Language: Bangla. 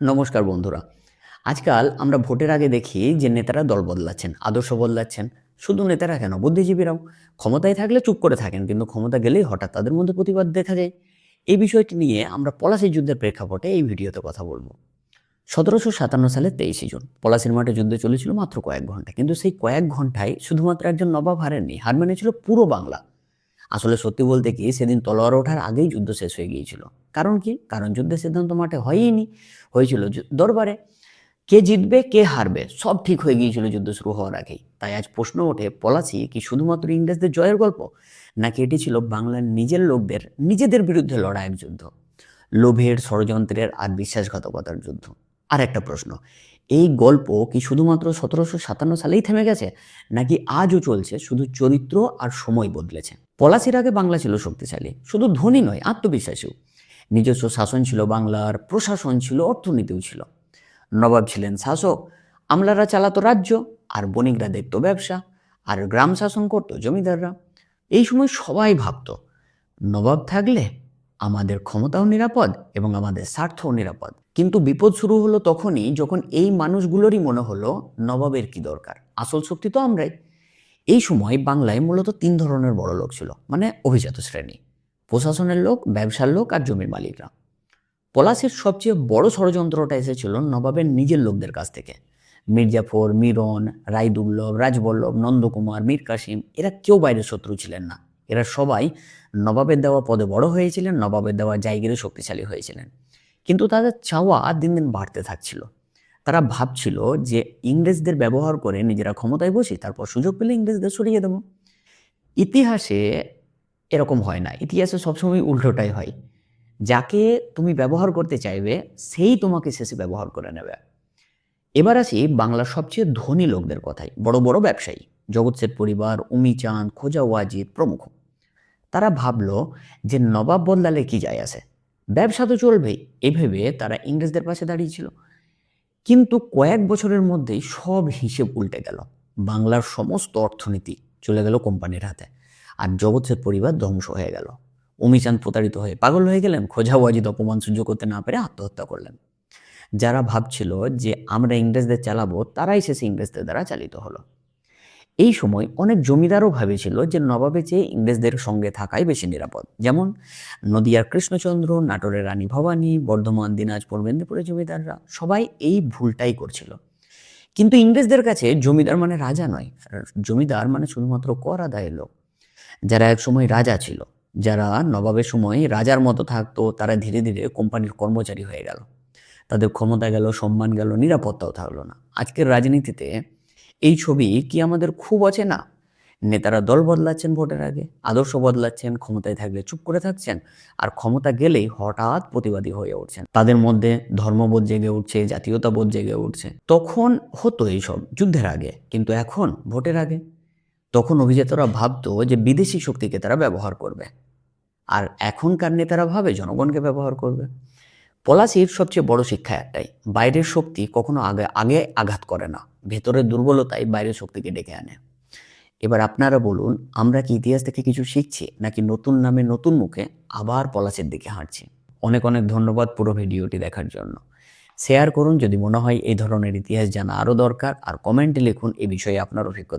নমস্কার বন্ধুরা। আজকাল আমরা ভোটের আগে দেখি যে নেতারা দল বদলাচ্ছেন, আদর্শ বদলাচ্ছেন। শুধু নেতারা কেন, বুদ্ধিজীবীরাও ক্ষমতায় থাকলে চুপ করে থাকেন, কিন্তু ক্ষমতা গেলেই হঠাৎ তাদের মধ্যে প্রতিবাদ দেখা যায়। এই বিষয়টি নিয়ে আমরা পলাশী যুদ্ধের প্রেক্ষাপটে এই ভিডিওতে কথা বলবো। 1757 সালের 23 জুন পলাশীর মাঠে যুদ্ধ চলেছিল মাত্র কয়েক ঘন্টা, কিন্তু সেই কয়েক ঘন্টায় শুধুমাত্র একজন নবাব হারেননি, হার মেনেছিল পুরো বাংলা। আসলে সত্যি বলতে কি, সেদিন তলোয়ার ওঠার আগেই যুদ্ধ শেষ হয়ে গিয়েছিল। কারণ কি? কারণ যুদ্ধের সিদ্ধান্ত মাঠে হয়ইনি, হয়েছিল দরবারে। কে জিতবে কে হারবে সব ঠিক হয়ে গিয়েছিল যুদ্ধ শুরু হওয়ার আগেই। তাই আজ প্রশ্ন ওঠে, পলাশী কি শুধুমাত্র ইংরেজদের জয়ের গল্প, নাকি এটি ছিল বাংলার নিজের লোকদের নিজেদের বিরুদ্ধে লড়া এক যুদ্ধ, লোভের, ষড়যন্ত্রের আর বিশ্বাসঘাতকতার যুদ্ধ? আর একটা প্রশ্ন, এই গল্প কি শুধুমাত্র 1757 সালেই থেমে গেছে, নাকি আজও চলছে, শুধু চরিত্র আর সময় বদলেছে? পলাশীর আগে বাংলা ছিল শক্তিশালী, শুধু ধনী নয়, আত্মবিশ্বাসীও। নিজস্ব শাসন ছিল বাংলার, প্রশাসন ছিল, অর্থনীতিও ছিল। নবাব ছিলেন শাসক, আমলারা চালাতো রাজ্য, আর বণিকরা দেখতো ব্যবসা, আর গ্রাম শাসন করতো জমিদাররা। এই সময় সবাই ভাবতো, নবাব থাকলে আমাদের ক্ষমতাও নিরাপদ এবং আমাদের স্বার্থও নিরাপদ। কিন্তু বিপদ শুরু হলো তখনই, যখন এই মানুষগুলোরই মনে হলো নবাবের কি দরকার, আসল শক্তি তো আমরাই। এই সময় বাংলায় মূলত তিন ধরনের বড় লোক ছিল, মানে অভিজাত শ্রেণী: প্রশাসনের লোক, ব্যবসার লোক আর জমির মালিকরা। পলাশীর সবচেয়ে বড় ষড়যন্ত্রটা এসেছিল নবাবের নিজের লোকদের কাছ থেকে। মির্জাফর, মিরন, রায়দুর্লভ, রাজবল্লভ, নন্দকুমার, মীর কাসিম, এরা কেউ বাইরের শত্রু ছিলেন না। এরা সবাই নবাবের দেওয়া পদে বড় হয়েছিলেন, নবাবের দেওয়া জায়গায় শক্তিশালী হয়েছিলেন। কিন্তু তাদের চাওয়া দিন দিন বাড়তে থাকছিল। তারা ভাবছিল যে ইংরেজদের ব্যবহার করে নিজেরা ক্ষমতায় বসি, তারপর সুযোগ পেলে ইংরেজদের সরিয়ে দেবো। ইতিহাসে এরকম হয় না, ইতিহাসে সবসময় উল্টোটাই হয়। যাকে তুমি ব্যবহার করতে চাইবে সেই তোমাকে শেষে ব্যবহার করে নেবে। এবার আসি বাংলার সবচেয়ে ধনী লোকদের কথায়, বড় বড় ব্যবসায়ী: জগৎ শেঠ পরিবার, উমিচাঁদ, খোজা ওয়াজিদ প্রমুখ। তারা ভাবলো যে নবাব বদলালে কি যায় আসে, ব্যবসা তো চলবেই। এই ভেবে তারা ইংরেজদের পাশে দাঁড়িয়েছিল। কিন্তু কয়েক বছরের মধ্যেই সব হিসেব উল্টে গেল। বাংলার সমস্ত অর্থনীতি চলে গেল কোম্পানির হাতে, আর জগৎ শেঠ পরিবার ধ্বংস হয়ে গেল। অমিচাঁদ প্রতারিত হয়ে পাগল হয়ে গেলেন, খোজা ওয়াজিদ অপমান সহ্য করতে না পেরে আত্মহত্যা করলেন। যারা ভাবছিল যে আমরা ইংরেজদের চালাবো, তারাই শেষে ইংরেজদের দ্বারা চালিত হলো। এই সময় অনেক জমিদারও ভেবেছিল যে নবাবের চেয়ে ইংরেজদের সঙ্গে থাকাই বেশি নিরাপদ। যেমন নদিয়ার কৃষ্ণচন্দ্র, নাটোরের রানী ভবানী, বর্ধমান, দিনাজপুর, মেদিনীপুরের জমিদাররা সবাই এই ভুলটাই করছিল। কিন্তু ইংরেজদের কাছে জমিদার মানে রাজা নয়, জমিদার মানে শুধুমাত্র কর আদায়ের লোক। যারা একসময় রাজা ছিল, যারা নবাবের সময় রাজার মতো থাকতো, তারা ধীরে ধীরে কোম্পানির কর্মচারী হয়ে গেল। তাদের ক্ষমতা গেল, সম্মান গেল, নিরাপত্তাও থাকলো না। আজকের রাজনীতিতে এই ছবি কি আমাদের খুব অচেনা? নেতারা দল বদলাচ্ছেন ভোটের আগে, আদর্শ বদলাচ্ছেন, ক্ষমতায় থাকলে চুপ করে থাকছেন, আর ক্ষমতা গেলেই হঠাৎ প্রতিবাদী হয়ে উঠছেন। তাদের মধ্যে ধর্মবোধ জেগে উঠছে, জাতীয়তাবোধ জেগে উঠছে। তখন হতো এইসব যুদ্ধের আগে, কিন্তু এখন ভোটের আগে। তখন অভিজাতরা ভাবতো যে বিদেশি শক্তিকে তারা ব্যবহার করবে, আর এখনকার নেতারা ভাবে জনগণকে ব্যবহার করবে। পলাশীর সবচেয়ে বড় শিক্ষা একটাই: বাইরের শক্তি কখনো আগে আগে আঘাত করে না, ভেতরের দুর্বলতাই বাইরের শক্তিকে ডেকে আনে। এবার আপনারা বলুন, আমরা কি ইতিহাস থেকে কিছু শিখছি, নাকি নতুন নামে নতুন মুখে আবার পলাশীর দিকে হাঁটছি? অনেক অনেক ধন্যবাদ পুরো ভিডিওটি দেখার জন্য। শেয়ার করুন যদি মনে হয় এই ধরনের ইতিহাস জানা আরও দরকার, আর কমেন্টে লিখুন এই বিষয়ে আপনার অভিজ্ঞতা।